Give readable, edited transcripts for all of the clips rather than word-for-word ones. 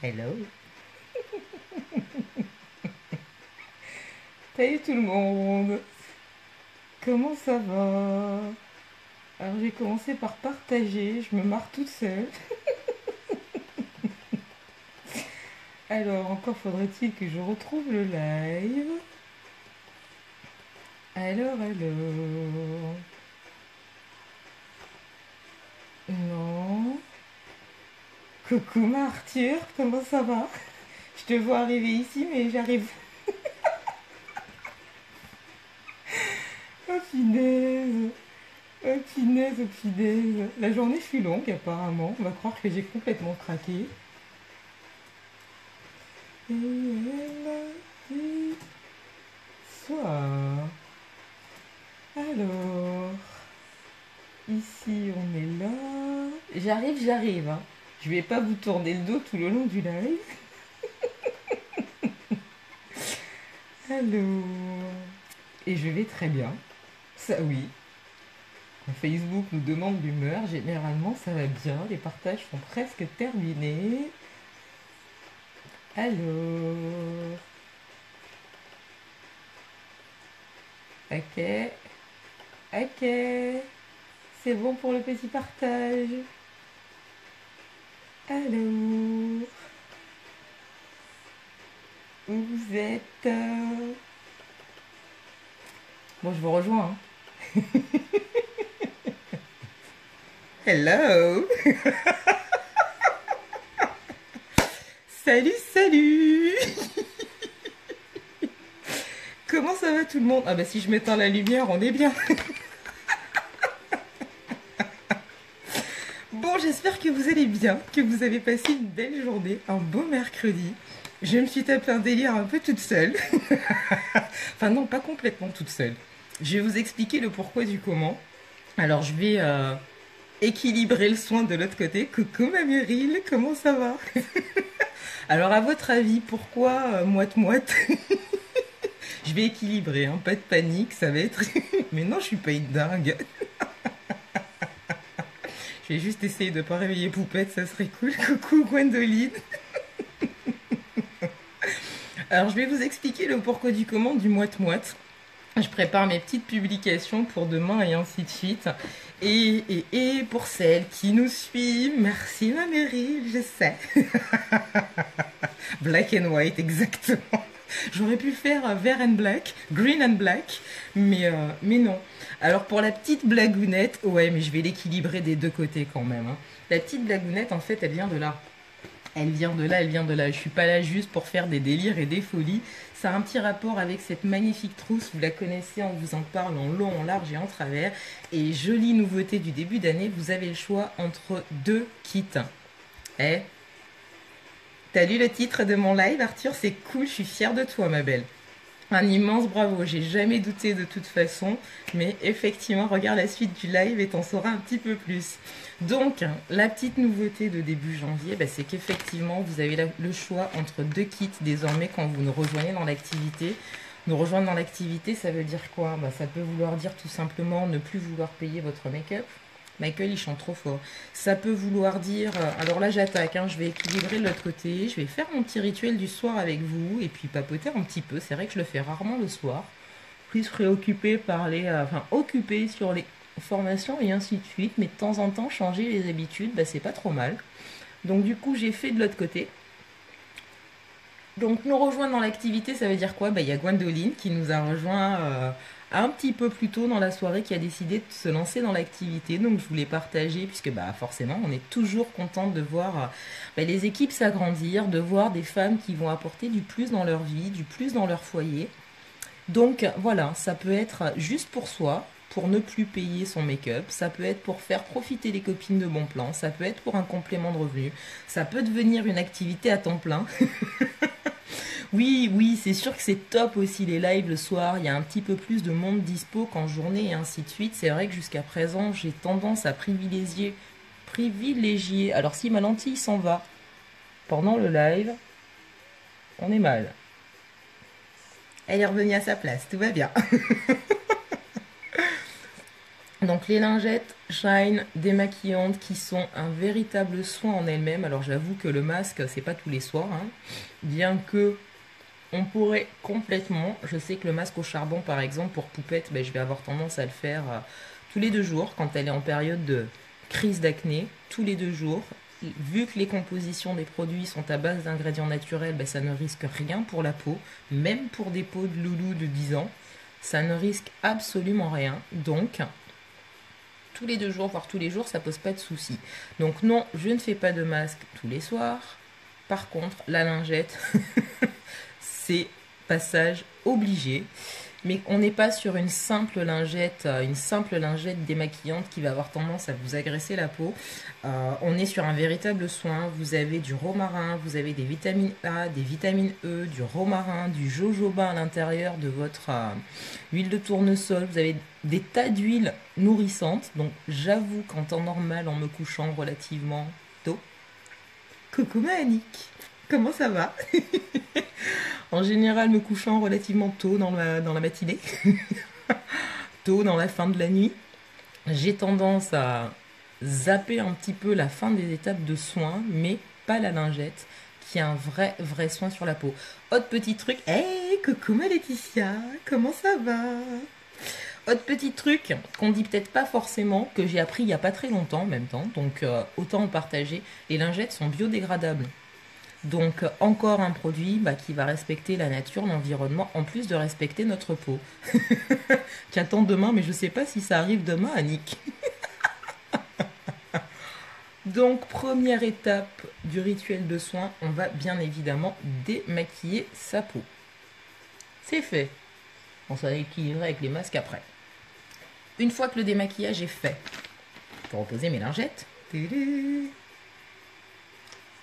Hello. Salut tout le monde. Comment ça va? Alors j'ai commencé par partager, je me marre toute seule. Alors encore faudrait-il que je retrouve le live. Alors. Non. Coucou Arthur, comment ça va? Je te vois arriver ici mais j'arrive. Oh punaise. Oh punaise, oh punaise. La journée fut longue apparemment. On va croire que j'ai complètement craqué. Et elle a dit soir. Alors, ici on est là. J'arrive, hein. Je vais pas vous tourner le dos tout le long du live. Alors, et je vais très bien. Ça oui. Quand Facebook nous demande l'humeur, généralement ça va bien. Les partages sont presque terminés. Alors, ok, ok. C'est bon pour le petit partage. Alors, où vous êtes? Bon, je vous rejoins, hein. Hello. Salut, salut. Comment ça va tout le monde? Ah bah si je m'éteins la lumière, on est bien. Bon, j'espère que vous allez bien, que vous avez passé une belle journée, un beau mercredi. Je me suis tapé un délire un peu toute seule. Enfin non, pas complètement toute seule. Je vais vous expliquer le pourquoi du comment. Alors je vais équilibrer le soin de l'autre côté. Coucou ma Meryl, comment ça va? Alors à votre avis, pourquoi moite-moite? Je vais équilibrer, hein, pas de panique, ça va être... Mais non, je suis pas une dingue. Je vais juste essayer de pas réveiller Poupette, ça serait cool. Coucou Gwendoline. Alors je vais vous expliquer le pourquoi du comment du moite-moite. Je prépare mes petites publications pour demain et ainsi de suite. Et pour celles qui nous suivent, merci ma Meryl, je sais. Black and white, exactement. J'aurais pu faire vert and black, green and black, mais non. Alors pour la petite blagounette, ouais, mais je vais l'équilibrer des deux côtés quand même, hein. La petite blagounette, en fait, elle vient de là. Elle vient de là, elle vient de là. Je suis pas là juste pour faire des délires et des folies. Ça a un petit rapport avec cette magnifique trousse. Vous la connaissez, on vous en parle en long, en large et en travers. Et jolie nouveauté du début d'année, vous avez le choix entre deux kits. Eh, t'as lu le titre de mon live, Arthur? C'est cool, je suis fière de toi, ma belle. Un immense bravo, j'ai jamais douté de toute façon, mais effectivement, regarde la suite du live et t'en sauras un petit peu plus. Donc, la petite nouveauté de début janvier, bah, c'est qu'effectivement, vous avez le choix entre deux kits désormais quand vous nous rejoignez dans l'activité. Nous rejoindre dans l'activité, ça veut dire quoi? Bah, ça peut vouloir dire tout simplement ne plus vouloir payer votre make-up. Michael, il chante trop fort. Ça peut vouloir dire... alors là, j'attaque, hein, je vais équilibrer de l'autre côté. Je vais faire mon petit rituel du soir avec vous et puis papoter un petit peu. C'est vrai que je le fais rarement le soir. Plus préoccupé par les... enfin, occupé sur les formations et ainsi de suite. Mais de temps en temps, changer les habitudes, bah, c'est pas trop mal. Donc du coup, j'ai fait de l'autre côté. Donc nous rejoindre dans l'activité, ça veut dire quoi? Bah, il y a Gwendoline qui nous a rejoint un petit peu plus tôt dans la soirée, qui a décidé de se lancer dans l'activité. Donc je voulais partager, puisque bah, forcément on est toujours contente de voir bah, les équipes s'agrandir, de voir des femmes qui vont apporter du plus dans leur vie, du plus dans leur foyer. Donc voilà, ça peut être juste pour soi, pour ne plus payer son make-up, ça peut être pour faire profiter les copines de bon plan, ça peut être pour un complément de revenu, ça peut devenir une activité à temps plein. Oui, oui, c'est sûr que c'est top aussi les lives le soir. Il y a un petit peu plus de monde dispo qu'en journée et ainsi de suite. C'est vrai que jusqu'à présent, j'ai tendance à privilégier. Alors si ma lentille s'en va pendant le live, on est mal. Elle est revenue à sa place, tout va bien. Donc les lingettes Shine démaquillantes qui sont un véritable soin en elles-mêmes. Alors j'avoue que le masque, c'est pas tous les soirs, hein. Bien que on pourrait complètement, je sais que le masque au charbon par exemple pour Poupette, ben, je vais avoir tendance à le faire tous les 2 jours quand elle est en période de crise d'acné, tous les 2 jours. Vu que les compositions des produits sont à base d'ingrédients naturels, ben, ça ne risque rien pour la peau, même pour des peaux de loulou de 10 ans, ça ne risque absolument rien. Donc, tous les 2 jours, voire tous les jours, ça pose pas de souci. Donc non, je ne fais pas de masque tous les soirs. Par contre, la lingette, c'est passage obligé. Mais on n'est pas sur une simple lingette démaquillante qui va avoir tendance à vous agresser la peau. On est sur un véritable soin. Vous avez du romarin, vous avez des vitamines A, des vitamines E, du romarin, du jojoba à l'intérieur de votre huile de tournesol. Vous avez des tas d'huiles nourrissantes. Donc j'avoue qu'en temps normal, en me couchant relativement tôt, coucou ma Annick, comment ça va? En général, me couchant relativement tôt dans la matinée, tôt dans la fin de la nuit, j'ai tendance à zapper un petit peu la fin des étapes de soins, mais pas la lingette, qui a un vrai soin sur la peau. Autre petit truc, hey, coucou ma Laetitia, comment ça va? Autre petit truc qu'on dit peut-être pas forcément, que j'ai appris il y a pas très longtemps en même temps, donc autant en partager, les lingettes sont biodégradables. Donc encore un produit qui va respecter la nature, l'environnement, en plus de respecter notre peau. Qui attend demain, mais je sais pas si ça arrive demain, Annick. Donc première étape du rituel de soin, on va bien évidemment démaquiller sa peau. C'est fait. On s'en équilibrer avec les masques après. Une fois que le démaquillage est fait, pour reposer mes lingettes.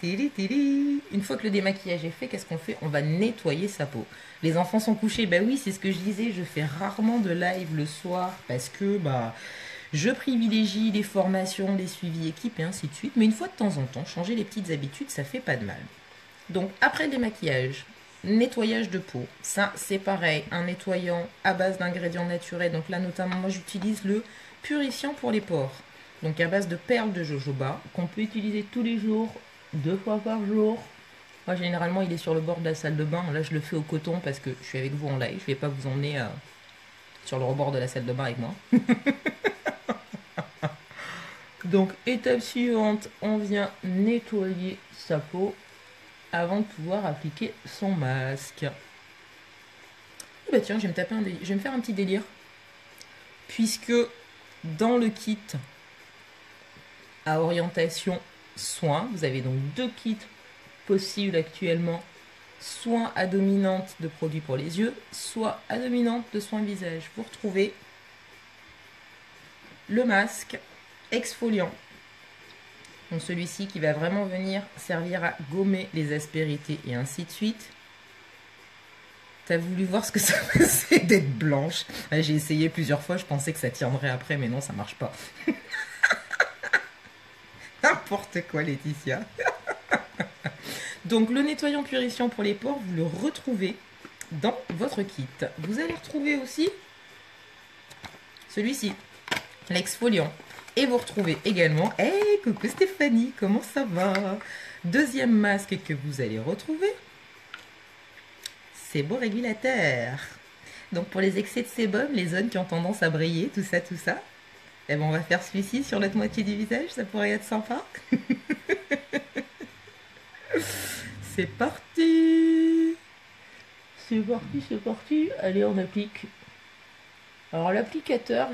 Une fois que le démaquillage est fait, qu'est-ce qu'on fait? On va nettoyer sa peau. Les enfants sont couchés, bah oui, c'est ce que je disais, je fais rarement de live le soir parce que je privilégie les formations, les suivis équipes et ainsi de suite. Mais une fois de temps en temps, changer les petites habitudes, ça fait pas de mal. Donc après le démaquillage, nettoyage de peau. Ça, c'est pareil, un nettoyant à base d'ingrédients naturels. Donc là, notamment, moi, j'utilise le purifiant pour les pores. Donc à base de perles de jojoba, qu'on peut utiliser tous les jours, 2 fois par jour. Moi, généralement, il est sur le bord de la salle de bain. Là, je le fais au coton parce que je suis avec vous en live. Je vais pas vous emmener sur le rebord de la salle de bain avec moi. Donc, étape suivante, on vient nettoyer sa peau avant de pouvoir appliquer son masque. Et bah tiens, je vais me faire un petit délire. Puisque dans le kit à orientation soins, vous avez donc 2 kits possibles actuellement, soit à dominante de produits pour les yeux, soit à dominante de soins visage. Vous retrouvez le masque exfoliant. Donc celui-ci qui va vraiment venir servir à gommer les aspérités et ainsi de suite. T'as voulu voir ce que ça faisait d'être blanche? J'ai essayé plusieurs fois, je pensais que ça tiendrait après, mais non, ça marche pas. N'importe quoi, Laetitia. Donc le nettoyant purifiant pour les pores, vous le retrouvez dans votre kit. Vous allez retrouver aussi celui-ci, l'exfoliant. Et vous retrouvez également, hey, coucou Stéphanie, comment ça va? Deuxième masque que vous allez retrouver, sébum régulateur. Donc pour les excès de sébum, les zones qui ont tendance à briller, tout ça, eh ben on va faire celui-ci sur l'autre moitié du visage, ça pourrait être sympa. C'est parti! C'est parti. Allez, on applique. Alors l'applicateur,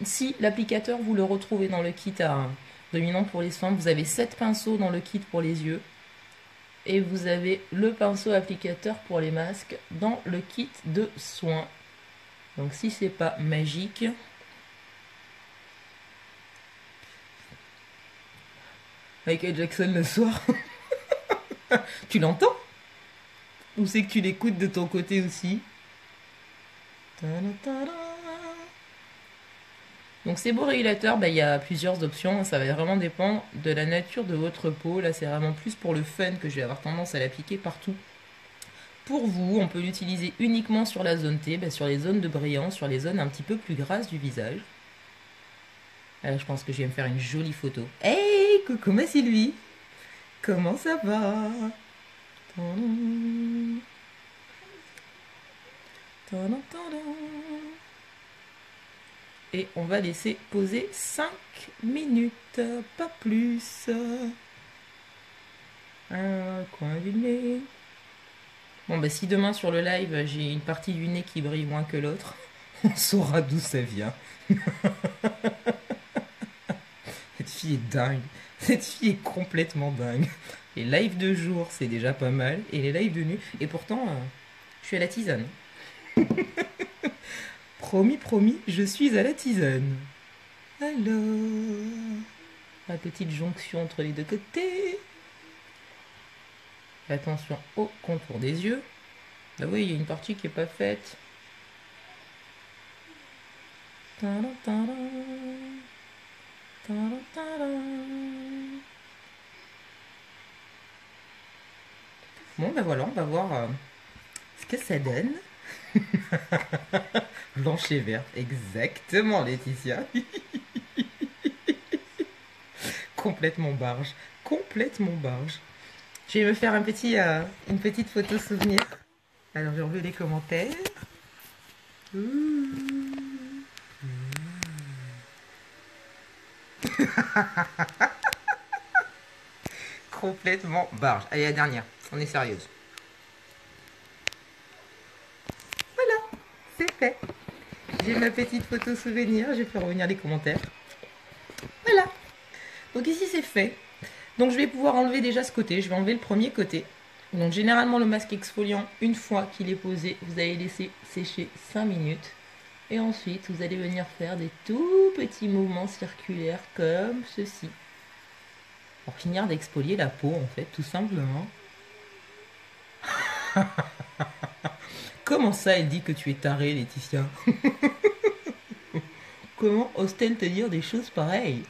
Si, l'applicateur, vous le retrouvez dans le kit à dominant pour les soins. Vous avez 7 pinceaux dans le kit pour les yeux. Et vous avez le pinceau applicateur pour les masques dans le kit de soins. Donc si c'est pas magique... Michael Jackson le soir. Tu l'entends? Ou c'est que tu l'écoutes de ton côté aussi? Donc ces beaux régulateurs, il y a plusieurs options, ça va vraiment dépendre de la nature de votre peau. Là c'est vraiment plus pour le fun que je vais avoir tendance à l'appliquer partout. Pour vous, on peut l'utiliser uniquement sur la zone T, sur les zones de brillance, sur les zones un petit peu plus grasses du visage. Je pense que je vais me faire une jolie photo. Hey, coucou ma Sylvie. Comment ça va? Tadam, tadam, tadam. Et on va laisser poser 5 minutes, pas plus. Un coin du nez. Bon, bah si demain sur le live, j'ai une partie du nez qui brille moins que l'autre, on saura d'où ça vient. Cette fille est dingue. Cette fille est complètement dingue. Les lives de jour, c'est déjà pas mal. Et les lives de nuit. Et pourtant, je suis à la tisane. Promis, promis, je suis à la tisane. Alors, la petite jonction entre les deux côtés. Attention au contour des yeux. Bah oui, il y a une partie qui est pas faite. Tadam, tadam. Tadam, tadam. Bon, ben voilà, on va voir ce que ça donne. Blanche et verte, exactement, Laetitia. Complètement barge, complètement barge. Je vais me faire une petite photo souvenir. Alors, j'ai enlevé les commentaires. Complètement barge. Allez, la dernière, on est sérieuse. Voilà, c'est fait. J'ai ma petite photo souvenir, je vais faire revenir les commentaires. Voilà. Donc ici c'est fait. Donc je vais pouvoir enlever déjà ce côté, je vais enlever le premier côté. Donc généralement le masque exfoliant, une fois qu'il est posé, vous allez laisser sécher 5 minutes. Et ensuite vous allez venir faire des tout petits mouvements circulaires comme ceci. Pour finir d'exfolier la peau en fait, tout simplement. Comment ça elle dit que tu es tarée Laetitia? Comment ose-t-elle te dire des choses pareilles?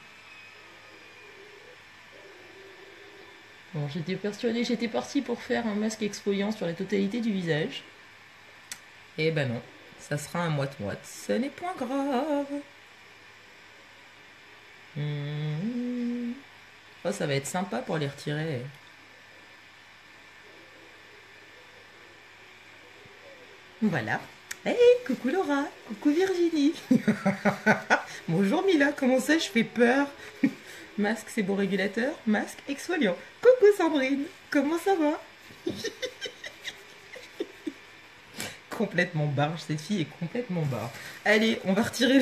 Bon, j'étais persuadée, j'étais partie pour faire un masque exfoliant sur la totalité du visage. Et ben non, ça sera un moite-moite, ce n'est point grave. Oh, ça va être sympa pour les retirer. Voilà. Hey, coucou Laura, coucou Virginie. Bonjour Mila, comment ça je fais peur? Masque c'est bon régulateur, masque exfoliant. Coucou Sandrine, comment ça va? Complètement barge, cette fille est complètement barge. Allez, on va retirer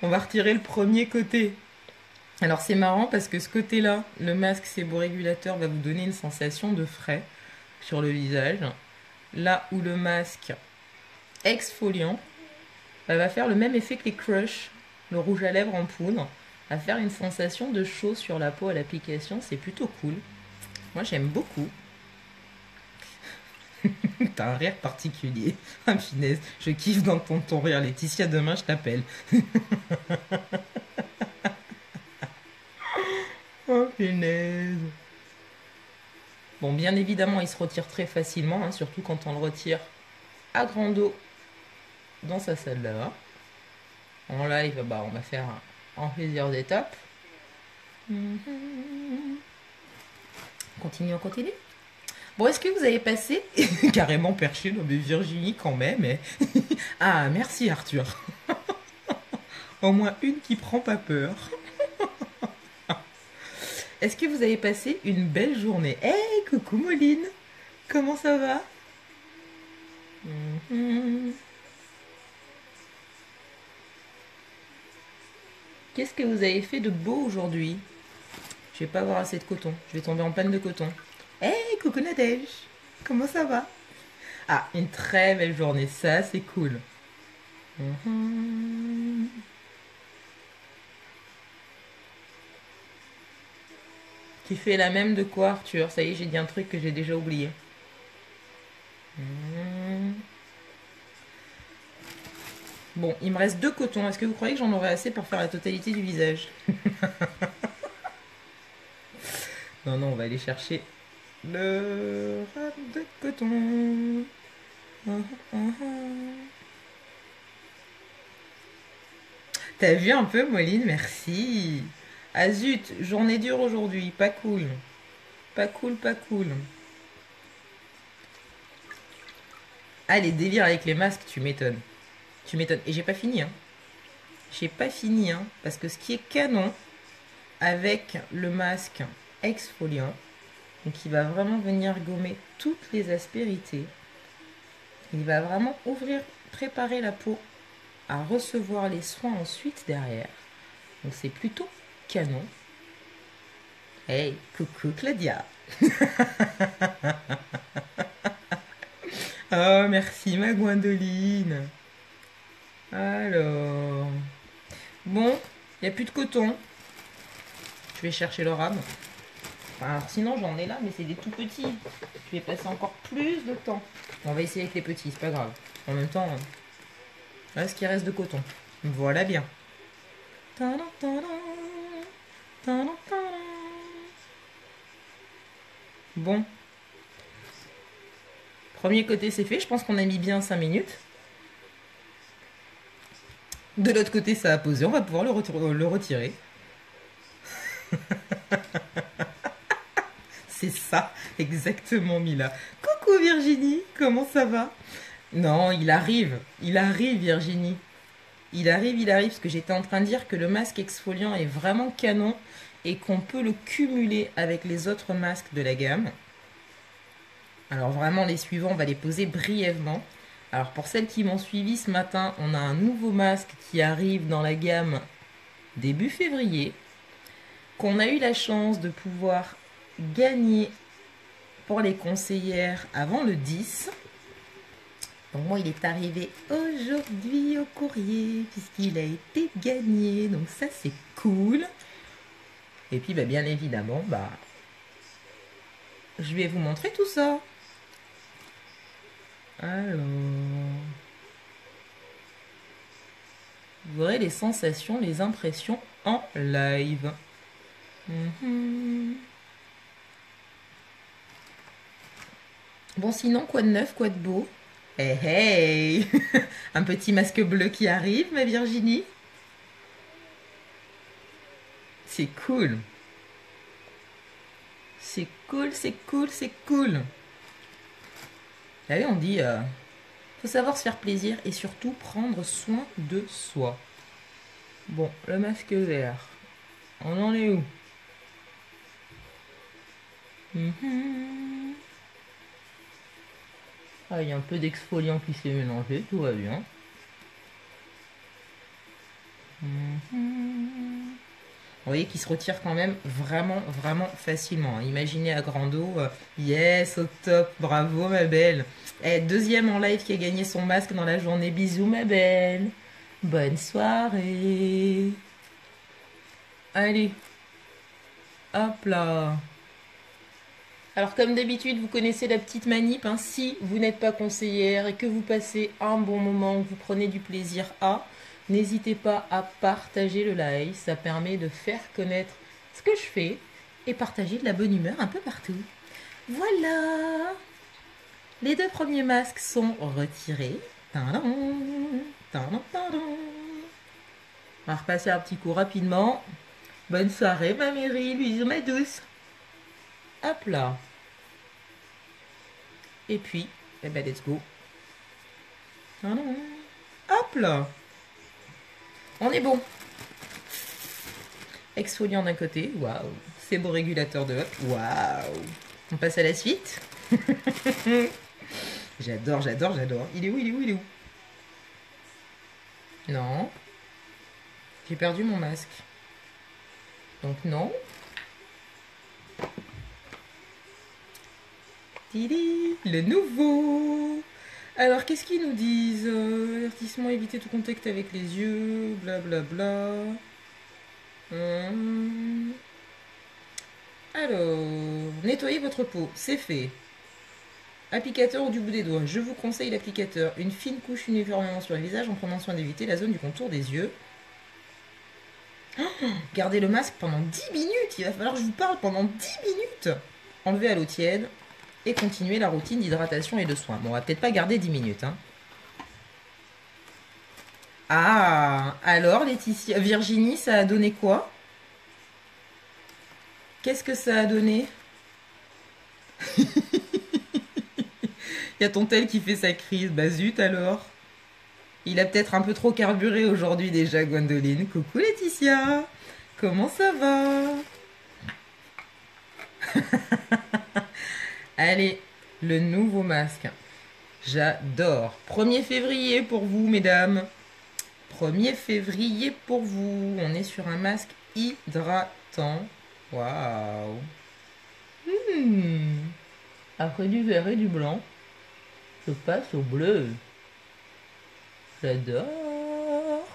on va retirer le premier côté. Alors c'est marrant parce que ce côté-là, le masque séborégulateur va vous donner une sensation de frais sur le visage. Là où le masque exfoliant va faire le même effet que les Crush, le rouge à lèvres en poudre, va faire une sensation de chaud sur la peau à l'application. C'est plutôt cool. Moi j'aime beaucoup. T'as un rire particulier. Ah finesse, je kiffe d'entendre ton rire Laetitia, demain je t'appelle. Oh finesse. Bon, bien évidemment, il se retire très facilement, hein, surtout quand on le retire à grande eau dans sa salle de bain. En live, bah, on va faire en plusieurs étapes. Continue, on continue. Bon, est-ce que vous avez passé carrément perché dans mes Virginie quand même Ah, merci Arthur. Au moins une qui prend pas peur. Est-ce que vous avez passé une belle journée? Hey, coucou Moline. Comment ça va? Qu'est-ce que vous avez fait de beau aujourd'hui? Je vais pas avoir assez de coton. Je vais tomber en panne de coton. Hey, coucou Nadège. Comment ça va? Ah, une très belle journée. Ça, c'est cool. Tu fais la même de quoi, Arthur? Ça y est, j'ai dit un truc que j'ai déjà oublié. Bon, il me reste 2 cotons. Est-ce que vous croyez que j'en aurai assez pour faire la totalité du visage? Non, non, on va aller chercher le rat de coton. T'as vu un peu, Moline? Merci. Ah zut, journée dure aujourd'hui. Pas cool. Pas cool, pas cool. Ah, les délires avec les masques, tu m'étonnes. Tu m'étonnes. Et j'ai pas fini, hein. J'ai pas fini, hein. Parce que ce qui est canon avec le masque exfoliant, donc il va vraiment venir gommer toutes les aspérités. Il va vraiment ouvrir, préparer la peau à recevoir les soins ensuite derrière. Donc c'est plutôt canon. Hey, coucou Claudia. Oh, merci ma Gwendoline. Alors, bon, il n'y a plus de coton. Je vais chercher le rame. Alors sinon j'en ai là, mais c'est des tout petits. Je vais passer encore plus de temps. On va essayer avec les petits, c'est pas grave. En même temps, là ce qui reste de coton. Voilà bien. Bon. Premier côté c'est fait, je pense qu'on a mis bien 5 minutes. De l'autre côté ça a posé, on va pouvoir le retirer. C'est ça, exactement Mila. Coucou Virginie, comment ça va? Non, il arrive Virginie. Il arrive, parce que j'étais en train de dire que le masque exfoliant est vraiment canon et qu'on peut le cumuler avec les autres masques de la gamme. Alors vraiment, les suivants, on va les poser brièvement. Alors pour celles qui m'ont suivi ce matin, on a un nouveau masque qui arrive dans la gamme début février, qu'on a eu la chance de pouvoir gagner pour les conseillères avant le 10. Donc moi il est arrivé aujourd'hui au courrier puisqu'il a été gagné, donc ça c'est cool. Et puis bah, bien évidemment je vais vous montrer tout ça. Alors vous aurez les sensations, les impressions en live. Bon sinon quoi de neuf, quoi de beau? Hey hey. Un petit masque bleu qui arrive, ma Virginie. C'est cool. C'est cool, c'est cool, c'est cool. Vous savez, on dit, faut savoir se faire plaisir et surtout prendre soin de soi. Bon, le masque vert. On en est où? Ah, il y a un peu d'exfoliant qui s'est mélangé, tout va bien. Vous voyez qu'il se retire quand même vraiment, vraiment facilement. Imaginez à grand eau. Yes, au top. Bravo, ma belle. Deuxième en live qui a gagné son masque dans la journée. Bisous, ma belle. Bonne soirée. Allez. Hop là. Alors, comme d'habitude, vous connaissez la petite manip. Hein. Si vous n'êtes pas conseillère et que vous passez un bon moment, que vous prenez du plaisir à... N'hésitez pas à partager le live, ça permet de faire connaître ce que je fais et partager de la bonne humeur un peu partout. Voilà. Les deux premiers masques sont retirés. Tadam, tadam, tadam. On va repasser un petit coup rapidement. Bonne soirée ma Meryl, bisous ma douce. Hop là. Et puis, eh ben let's go. Tadam. Hop là. On est bon. Exfoliant d'un côté, waouh. C'est beau régulateur de hop, waouh. On passe à la suite. J'adore, j'adore, j'adore. Il est où, il est où, il est où? Non. J'ai perdu mon masque. Donc non. Tili, le nouveau. Alors, qu'est-ce qu'ils nous disent? Avertissement, éviter tout contact avec les yeux, blablabla. Alors, nettoyez votre peau, c'est fait. Applicateur ou du bout des doigts. Je vous conseille l'applicateur. Une fine couche uniformément sur le visage en prenant soin d'éviter la zone du contour des yeux. Gardez le masque pendant 10 minutes. Il va falloir que je vous parle pendant 10 minutes. Enlevez à l'eau tiède. Et continuer la routine d'hydratation et de soins. Bon, on va peut-être pas garder 10 minutes. Hein. Ah, alors Laetitia, Virginie, ça a donné quoi? Qu'est-ce que ça a donné? Il y a ton tel qui fait sa crise. Bah zut alors. Il a peut-être un peu trop carburé aujourd'hui déjà, Gwendoline. Coucou Laetitia. Comment ça va? Allez, le nouveau masque. J'adore. 1er février pour vous, mesdames. 1er février pour vous. On est sur un masque hydratant. Waouh. Après du vert et du blanc, je passe au bleu. J'adore.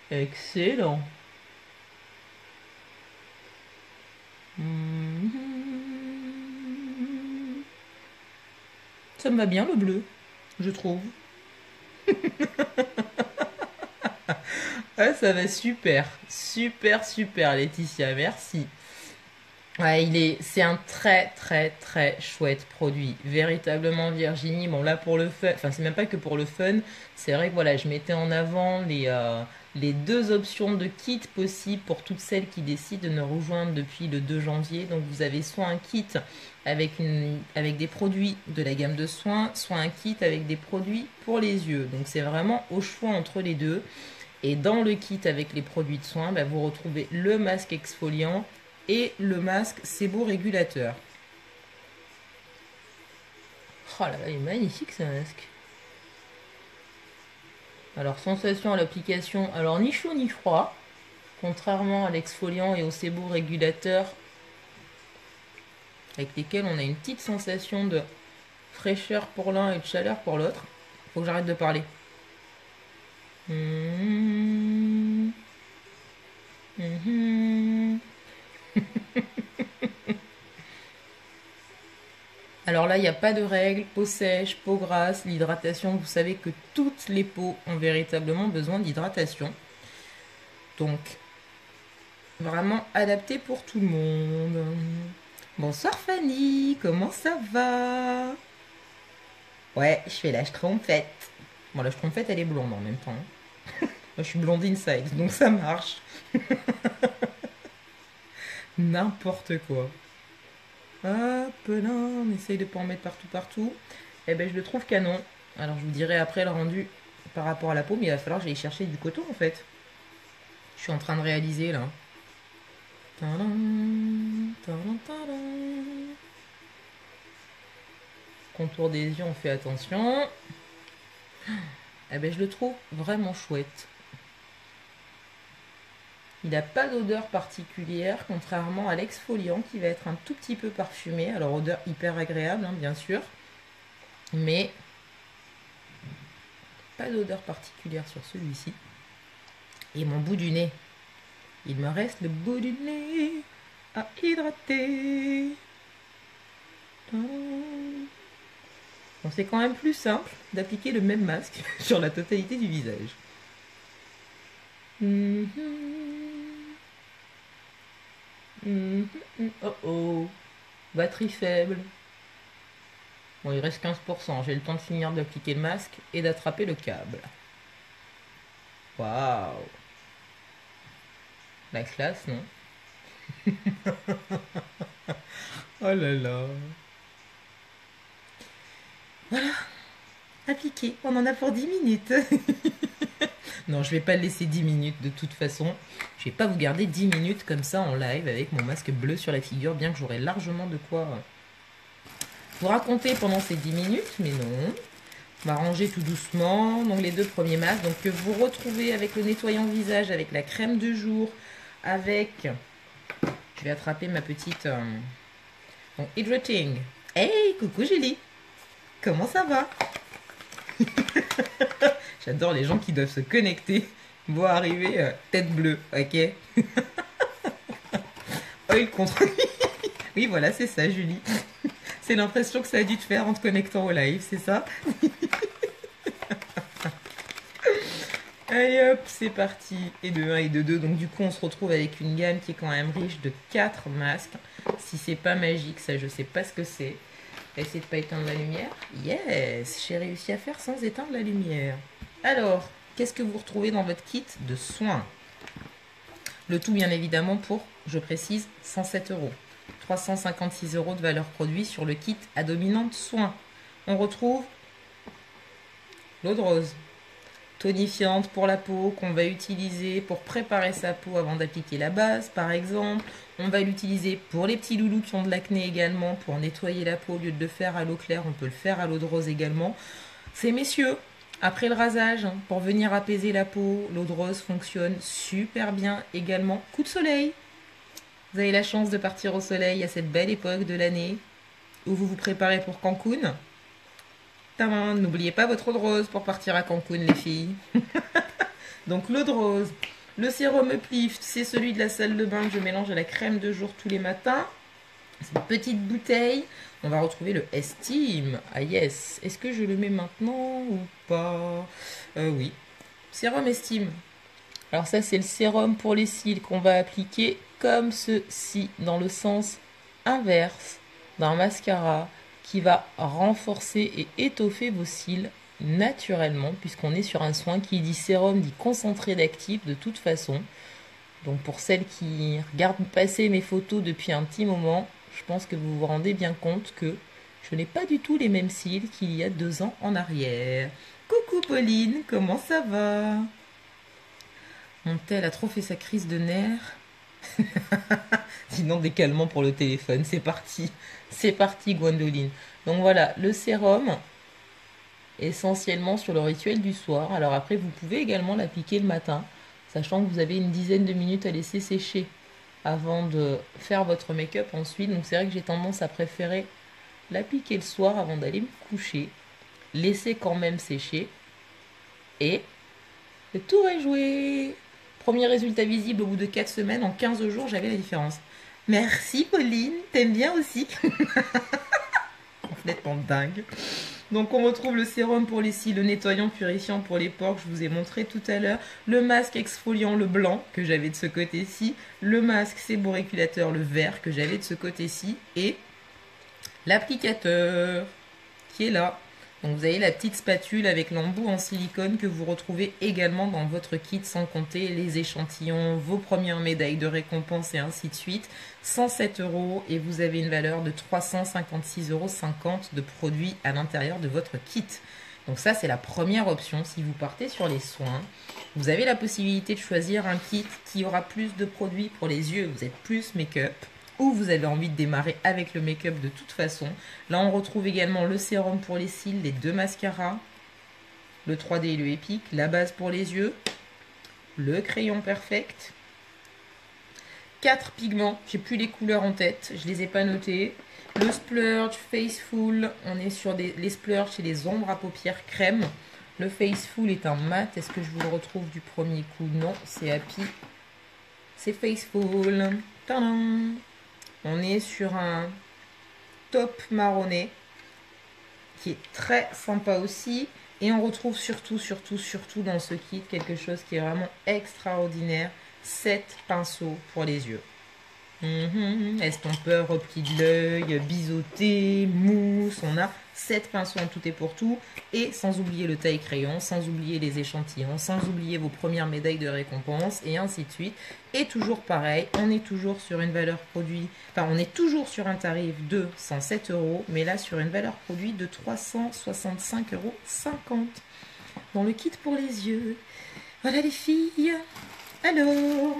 Excellent. Ça me va bien le bleu, je trouve. Ah, ça va super. Super, super, Laetitia. Merci. Ouais, c'est un très très très chouette produit. Véritablement Virginie. Bon là pour le fun, enfin c'est même pas que pour le fun. C'est vrai que voilà, je mettais en avant les deux options de kit possibles pour toutes celles qui décident de nous rejoindre depuis le 2 janvier. Donc vous avez soit un kit avec des produits de la gamme de soins, soit un kit avec des produits pour les yeux. Donc c'est vraiment au choix entre les deux. Et dans le kit avec les produits de soins, bah, vous retrouvez le masque exfoliant et le masque séborégulateur. Oh là là, il est magnifique ce masque. Alors sensation à l'application, alors ni chaud ni froid, contrairement à l'exfoliant et au séborégulateur avec lesquels on a une petite sensation de fraîcheur pour l'un et de chaleur pour l'autre. Faut que j'arrête de parler. Alors là, il n'y a pas de règles, peau sèche, peau grasse, l'hydratation, vous savez que toutes les peaux ont véritablement besoin d'hydratation. Donc, vraiment adapté pour tout le monde. Bonsoir Fanny, comment ça va? Ouais, je fais la schtroumpfette. Bon, la schtroumpfette, elle est blonde en même temps. Moi, je suis blonde inside, donc ça marche. N'importe quoi. Hop là, on essaye de pas en mettre partout, partout. Eh ben, je le trouve canon. Alors, je vous dirai après le rendu par rapport à la peau, mais il va falloir que j'aille chercher du coton en fait. Je suis en train de réaliser là. Tadam, tadam, tadam. Contour des yeux, on fait attention. Eh ben, je le trouve vraiment chouette. Il n'a pas d'odeur particulière, contrairement à l'exfoliant qui va être un tout petit peu parfumé. Alors, odeur hyper agréable, hein, bien sûr. Mais pas d'odeur particulière sur celui-ci. Et mon bout du nez. Il me reste le bout du nez à hydrater. Bon, c'est quand même plus simple d'appliquer le même masque sur la totalité du visage. Oh oh, batterie faible. Bon, il reste 15%. J'ai le temps de finir d'appliquer le masque et d'attraper le câble. Waouh. La classe, non? Oh là là. Voilà. Appliqué. On en a pour 10 minutes. Non, je vais pas le laisser 10 minutes de toute façon. Je vais pas vous garder 10 minutes comme ça en live avec mon masque bleu sur la figure, bien que j'aurai largement de quoi vous raconter pendant ces 10 minutes, mais non. On va ranger tout doucement. Donc les deux premiers masques, donc que vous retrouvez avec le nettoyant visage, avec la crème de jour, avec... Je vais attraper ma petite... Donc hydrating. Hey, coucou Julie. Comment ça va? J'adore les gens qui doivent se connecter, voir arriver tête bleue, ok? Oil contre... Oui, voilà, c'est ça, Julie. C'est l'impression que ça a dû te faire en te connectant au live, c'est ça? Allez hop, c'est parti. Et de 1 et de 2. Donc du coup, on se retrouve avec une gamme qui est quand même riche de 4 masques. Si c'est pas magique, ça, je sais pas ce que c'est. Essayer de pas éteindre la lumière. Yes, j'ai réussi à faire sans éteindre la lumière. Alors, qu'est-ce que vous retrouvez dans votre kit de soins? Le tout, bien évidemment, pour, je précise, 107 euros. 356 euros de valeur produit sur le kit à dominante soins. On retrouve l'eau de rose, tonifiante pour la peau qu'on va utiliser pour préparer sa peau avant d'appliquer la base, par exemple. On va l'utiliser pour les petits loulous qui ont de l'acné également, pour nettoyer la peau. Au lieu de le faire à l'eau claire, on peut le faire à l'eau de rose également. C'est messieurs, après le rasage, pour venir apaiser la peau, l'eau de rose fonctionne super bien également. Coup de soleil. Vous avez la chance de partir au soleil à cette belle époque de l'année où vous vous préparez pour Cancun. Tadam, n'oubliez pas votre eau de rose pour partir à Cancun, les filles. Donc l'eau de rose. Le sérum Uplift, c'est celui de la salle de bain que je mélange à la crème de jour tous les matins. C'est une petite bouteille. On va retrouver le Esteem. Ah yes. Est-ce que je le mets maintenant ou pas? Oui. Sérum Esteem. Alors ça, c'est le sérum pour les cils qu'on va appliquer comme ceci, dans le sens inverse d'un mascara qui va renforcer et étoffer vos cils naturellement, puisqu'on est sur un soin qui dit sérum, dit concentré d'actif de toute façon. Donc pour celles qui regardent passer mes photos depuis un petit moment, je pense que vous vous rendez bien compte que je n'ai pas du tout les mêmes cils qu'il y a 2 ans en arrière. Coucou Pauline, comment ça va? Mon tel a trop fait sa crise de nerfs. Sinon, des calmants pour le téléphone. C'est parti. C'est parti, Gwendoline. Donc voilà, le sérum, essentiellement sur le rituel du soir. Alors après, vous pouvez également l'appliquer le matin, sachant que vous avez une dizaine de minutes à laisser sécher avant de faire votre make-up ensuite. Donc c'est vrai que j'ai tendance à préférer l'appliquer le soir avant d'aller me coucher. Laisser quand même sécher. Et le tour est joué. Premier résultat visible au bout de 4 semaines. En 15 jours, j'avais la différence. Merci Pauline, t'aimes bien aussi? Complètement dingue. Donc on retrouve le sérum pour les cils, le nettoyant purifiant pour les pores que je vous ai montré tout à l'heure, le masque exfoliant le blanc que j'avais de ce côté-ci, le masque séborégulateur le vert que j'avais de ce côté-ci et l'applicateur qui est là. Donc vous avez la petite spatule avec l'embout en silicone que vous retrouvez également dans votre kit, sans compter les échantillons, vos premières médailles de récompense et ainsi de suite. 107 euros et vous avez une valeur de 356,50 euros de produits à l'intérieur de votre kit. Donc ça, c'est la première option. Si vous partez sur les soins, vous avez la possibilité de choisir un kit qui aura plus de produits pour les yeux. Vous êtes plus make-up. Ou vous avez envie de démarrer avec le make-up de toute façon. Là, on retrouve également le sérum pour les cils, les 2 mascaras, le 3D et le Epic, la base pour les yeux, le crayon Perfect, 4 pigments, j'ai plus les couleurs en tête, je les ai pas notés, le Splurge, Faceful, on est sur les Splurge et les ombres à paupières crème. Le Faceful est un mat, est-ce que je vous le retrouve du premier coup? Non, c'est Happy, c'est Faceful. Tadam! On est sur un top marronné qui est très sympa aussi. Et on retrouve surtout dans ce kit quelque chose qui est vraiment extraordinaire. 7 pinceaux pour les yeux. Estompeur, repli de l'œil, biseauté, mousse. On a 7 pinceaux en tout et pour tout. Et sans oublier le taille-crayon, sans oublier les échantillons, sans oublier vos premières médailles de récompense et ainsi de suite. Et toujours pareil, on est toujours sur une valeur produit, enfin on est toujours sur un tarif de 107 euros, mais là sur une valeur produit de 365,50 euros dans le kit pour les yeux. Voilà les filles. Alors,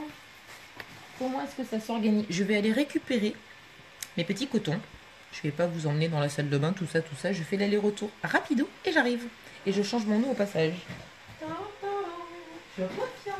comment est-ce que ça s'organise? Je vais aller récupérer mes petits cotons. Je ne vais pas vous emmener dans la salle de bain, tout ça. Je fais l'aller-retour rapido et j'arrive. Et je change mon eau au passage. Je reviens.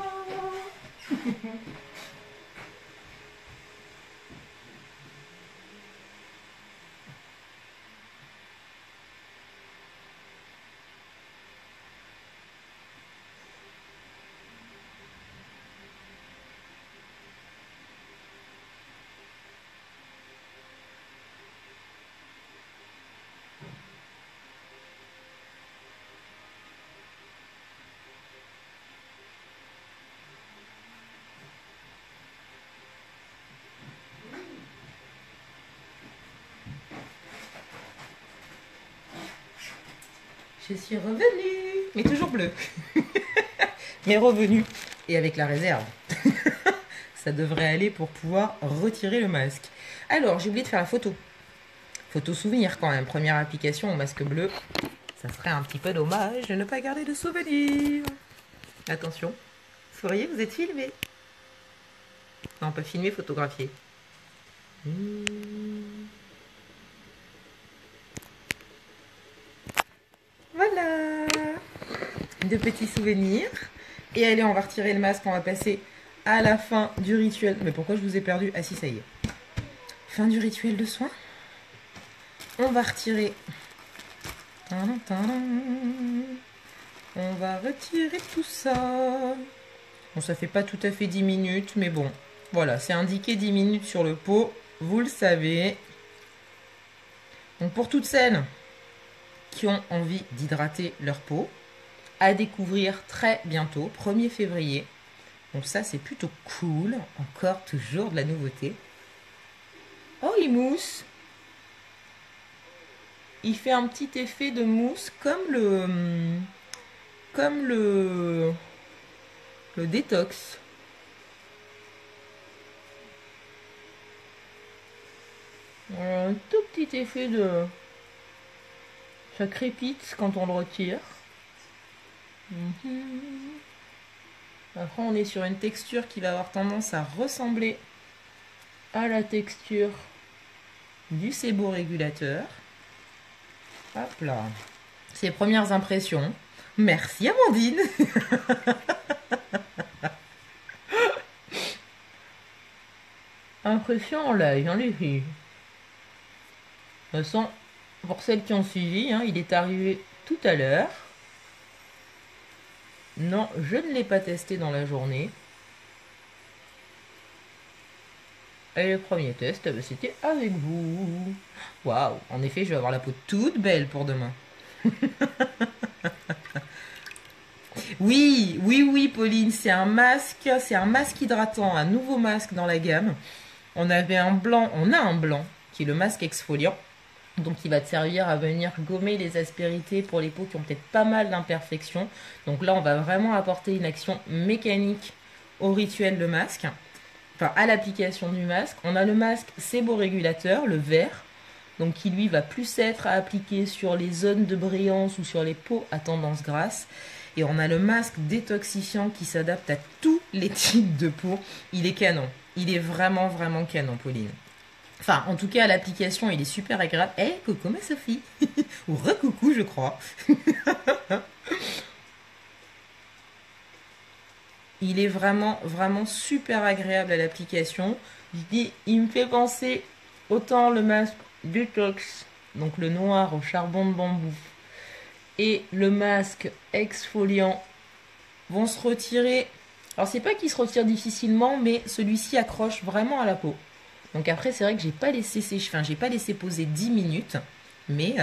Je suis revenue. Mais toujours bleu. Mais revenue. Et avec la réserve. Ça devrait aller pour pouvoir retirer le masque. Alors, j'ai oublié de faire la photo. Photo souvenir quand même. Première application au masque bleu. Ça serait un petit peu dommage de ne pas garder de souvenir. Attention. Souriez, vous êtes filmé. Non, pas filmé, photographié. Voilà. De petits souvenirs. Et allez, on va retirer le masque. On va passer à la fin du rituel. Mais pourquoi je vous ai perdu? Ah si, ça y est. Fin du rituel de soins. On va retirer. On va retirer tout ça. Bon, ça fait pas tout à fait 10 minutes, mais bon. Voilà, c'est indiqué 10 minutes sur le pot. Vous le savez. Donc pour toutes celles qui ont envie d'hydrater leur peau, à découvrir très bientôt, 1er février. Donc ça, c'est plutôt cool. Encore, toujours de la nouveauté. Oh, il mousse. Il fait un petit effet de mousse comme le détox. Un tout petit effet de... Ça crépite quand on le retire. Après, on est sur une texture qui va avoir tendance à ressembler à la texture du séborégulateur. Hop là. Ces premières impressions. Merci Amandine. Impression en live, hein, les filles. De toute façon, pour celles qui ont suivi, hein, il est arrivé tout à l'heure. Non, je ne l'ai pas testé dans la journée. Et le premier test, c'était avec vous. Waouh, en effet, je vais avoir la peau toute belle pour demain. Oui, oui, oui, Pauline, c'est un masque hydratant, un nouveau masque dans la gamme. On a un blanc qui est le masque exfoliant. Donc il va te servir à venir gommer les aspérités pour les peaux qui ont peut-être pas mal d'imperfections. Donc là, on va vraiment apporter une action mécanique au rituel de masque. Enfin, à l'application du masque. On a le masque séborégulateur, le vert. Donc qui lui va plus être à appliquer sur les zones de brillance ou sur les peaux à tendance grasse. Et on a le masque détoxifiant qui s'adapte à tous les types de peau. Il est canon. Il est vraiment, vraiment canon, Pauline. Enfin, en tout cas, l'application, il est super agréable. Eh, hey, coucou ma Sophie. Ou recoucou, je crois. Il est vraiment, vraiment super agréable à l'application. Je dis, il me fait penser autant le masque détox, donc le noir au charbon de bambou, et le masque exfoliant vont se retirer. Alors, c'est pas qu'il se retire difficilement, mais celui-ci accroche vraiment à la peau. Donc après, c'est vrai que j'ai pas laissé sécher, enfin, j'ai pas laissé poser 10 minutes. Mais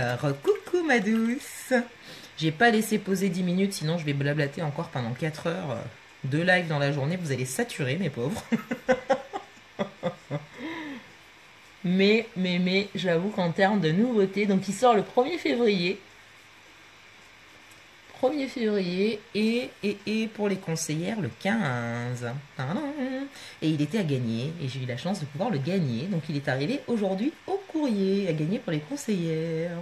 coucou ma douce. J'ai pas laissé poser 10 minutes, sinon je vais blablater encore pendant 4 heures de live dans la journée. Vous allez saturer, mes pauvres. mais, j'avoue qu'en termes de nouveautés, donc il sort le 1er février. 1er février et pour les conseillères le 15. Et il était à gagner et j'ai eu la chance de pouvoir le gagner. Donc il est arrivé aujourd'hui au courrier à gagner pour les conseillères.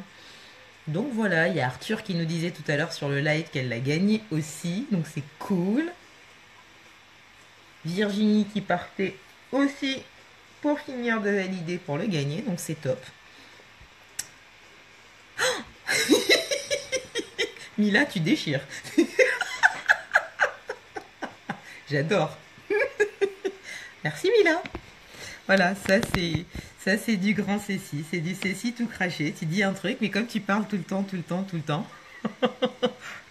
Donc voilà, il y a Arthur qui nous disait tout à l'heure sur le live qu'elle l'a gagné aussi. Donc c'est cool. Virginie qui partait aussi pour finir de valider pour le gagner. Donc c'est top. Mila, tu déchires. J'adore. Merci Mila. Voilà, ça c'est du grand Cécile. C'est du Cécile tout craché. Tu dis un truc, mais comme tu parles tout le temps,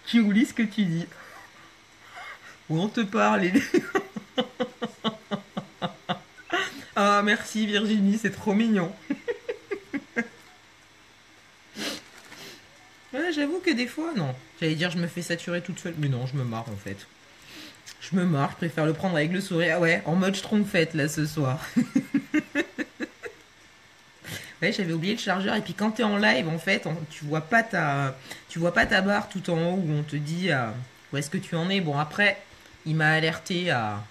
tu oublies ce que tu dis. Ou on te parle et... Ah, merci Virginie, c'est trop mignon. Ouais, j'avoue que des fois, non. J'allais dire, je me fais saturer toute seule. Mais non, je me marre en fait. Je me marre, je préfère le prendre avec le sourire. Ah ouais, en mode schtroumpfette là ce soir. Ouais, j'avais oublié le chargeur. Et puis quand tu es en live, en fait, tu vois pas ta barre tout en haut où on te dit où est-ce que tu en es. Bon, après, il m'a alerté à,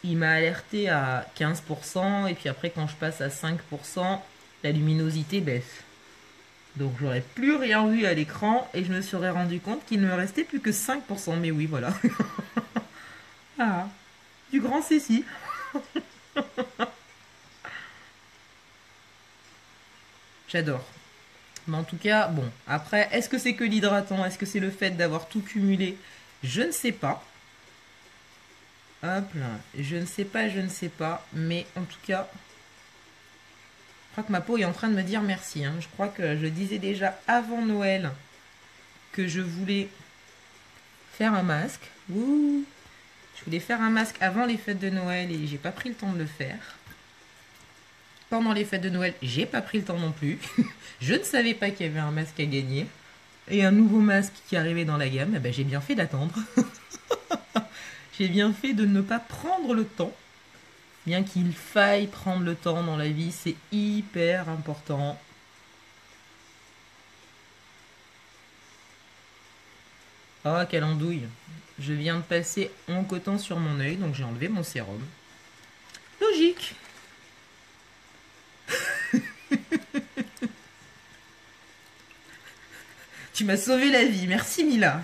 il m'a alerté à 15%. Et puis après, quand je passe à 5%, la luminosité baisse. Donc j'aurais plus rien vu à l'écran et je me serais rendu compte qu'il ne me restait plus que 5%. Mais oui, voilà. Ah, du grand ceci. J'adore. Mais en tout cas, bon, après, est-ce que c'est que l'hydratant? Est-ce que c'est le fait d'avoir tout cumulé? Je ne sais pas. Hop là, je ne sais pas, je ne sais pas. Mais en tout cas, je crois que ma peau est en train de me dire merci, hein. Je crois que je disais déjà avant Noël que je voulais faire un masque. Ouh, je voulais faire un masque avant les fêtes de Noël et j'ai pas pris le temps de le faire. Pendant les fêtes de Noël, j'ai pas pris le temps non plus. Je ne savais pas qu'il y avait un masque à gagner. Et un nouveau masque qui arrivait dans la gamme, eh ben, j'ai bien fait d'attendre. J'ai bien fait de ne pas prendre le temps. Bien qu'il faille prendre le temps dans la vie, c'est hyper important. Oh, quelle andouille. Je viens de passer en coton sur mon œil, donc j'ai enlevé mon sérum. Logique. Tu m'as sauvé la vie, merci Mila.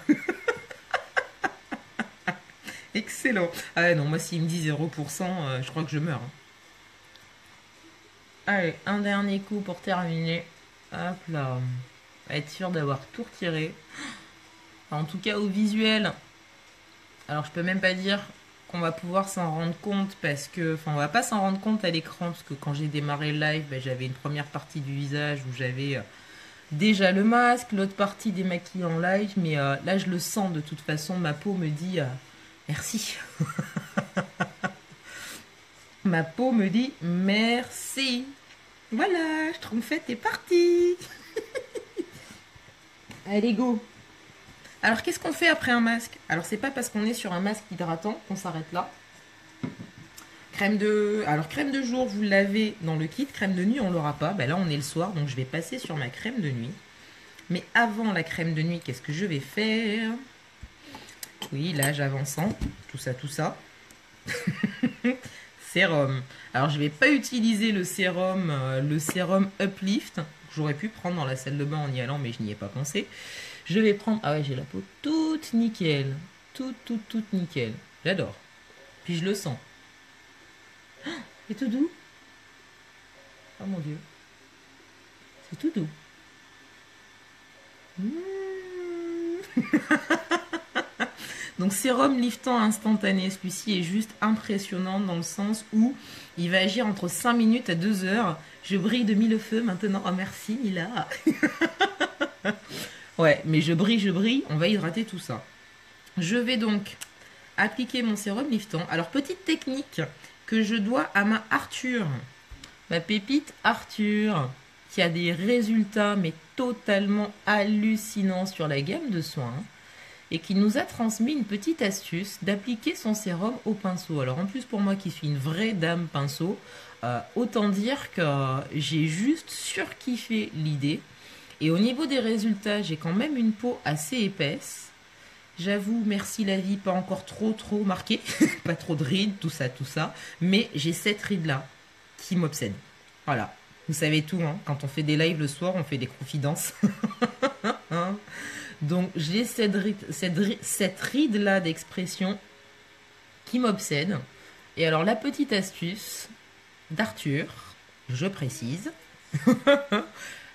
Excellent. Ah ouais, non, moi s'il me dit 0%, je crois que je meurs, hein. Allez, un dernier coup pour terminer. Hop là. On va être sûr d'avoir tout retiré. En tout cas au visuel. Alors je peux même pas dire qu'on va pouvoir s'en rendre compte parce que... Enfin on va pas s'en rendre compte à l'écran parce que quand j'ai démarré le live, ben, j'avais une première partie du visage où j'avais déjà le masque, l'autre partie démaquillée en live. Mais là je le sens de toute façon, ma peau me dit merci. Ma peau me dit merci. Voilà, Schtroumpfette est parti. Allez, go. Alors, qu'est-ce qu'on fait après un masque? Alors, c'est pas parce qu'on est sur un masque hydratant qu'on s'arrête là. Alors, crème de jour, vous l'avez dans le kit. Crème de nuit, on l'aura pas. Ben là, on est le soir, donc je vais passer sur ma crème de nuit. Mais avant la crème de nuit, qu'est-ce que je vais faire? Oui, là, j'avançant. Tout ça, tout ça. Sérum. Alors je vais pas utiliser le sérum Uplift. J'aurais pu prendre dans la salle de bain en y allant, mais je n'y ai pas pensé. Je vais prendre... Ah ouais, j'ai la peau toute nickel. Toute nickel. J'adore. Puis je le sens. C'est tout doux. Oh mon dieu. C'est tout doux. Donc sérum liftant instantané, celui-ci est juste impressionnant dans le sens où il va agir entre 5 minutes à 2 heures. Je brille de mille feux maintenant. Oh merci Mila. Ouais, mais je brille, on va hydrater tout ça. Je vais donc appliquer mon sérum liftant. Alors petite technique que je dois à ma Arthur. Ma pépite Arthur, qui a des résultats mais totalement hallucinants sur la gamme de soins. Et qui nous a transmis une petite astuce d'appliquer son sérum au pinceau. Alors en plus pour moi qui suis une vraie dame pinceau, autant dire que j'ai juste surkiffé l'idée. Et au niveau des résultats, j'ai quand même une peau assez épaisse. J'avoue, merci la vie, pas encore trop marquée, pas trop de rides, tout ça. Mais j'ai cette ride là qui m'obsède. Voilà, vous savez tout, hein. Quand on fait des lives le soir, on fait des confidences. Hein. Donc j'ai cette ride-là d'expression qui m'obsède. Et alors la petite astuce d'Arthur, je précise,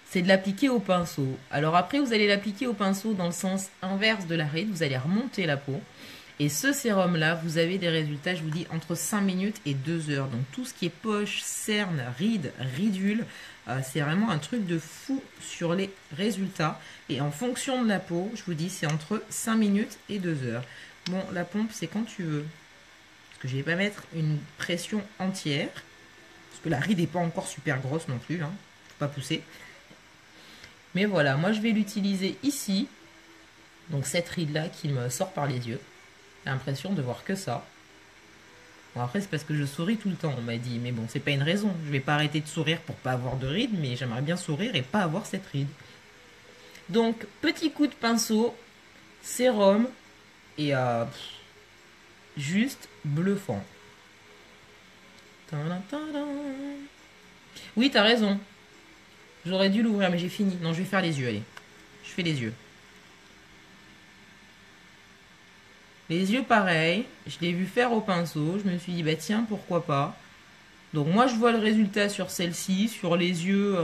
c'est de l'appliquer au pinceau. Alors après vous allez l'appliquer au pinceau dans le sens inverse de la ride, vous allez remonter la peau. Et ce sérum-là, vous avez des résultats, je vous dis, entre 5 minutes et 2 heures. Donc tout ce qui est poche, cerne, ride, ridule, c'est vraiment un truc de fou sur les résultats. Et en fonction de la peau, je vous dis, c'est entre 5 minutes et 2 heures. Bon, la pompe, c'est quand tu veux. Parce que je ne vais pas mettre une pression entière. Parce que la ride n'est pas encore super grosse non plus. Hein. Faut pas pousser. Mais voilà, moi je vais l'utiliser ici. Donc cette ride-là qui me sort par les yeux. J'ai l'impression de voir que ça. Bon, après, c'est parce que je souris tout le temps, on m'a dit. Mais bon, c'est pas une raison. Je vais pas arrêter de sourire pour pas avoir de rides, mais j'aimerais bien sourire et pas avoir cette ride. Donc, petit coup de pinceau, sérum, et juste bluffant. Oui, t'as raison. J'aurais dû l'ouvrir, mais j'ai fini. Non, je vais faire les yeux, allez. Je fais les yeux. Les yeux, pareil. Je l'ai vu faire au pinceau. Je me suis dit, bah tiens, pourquoi pas. Donc moi, je vois le résultat sur celle-ci. Sur les yeux,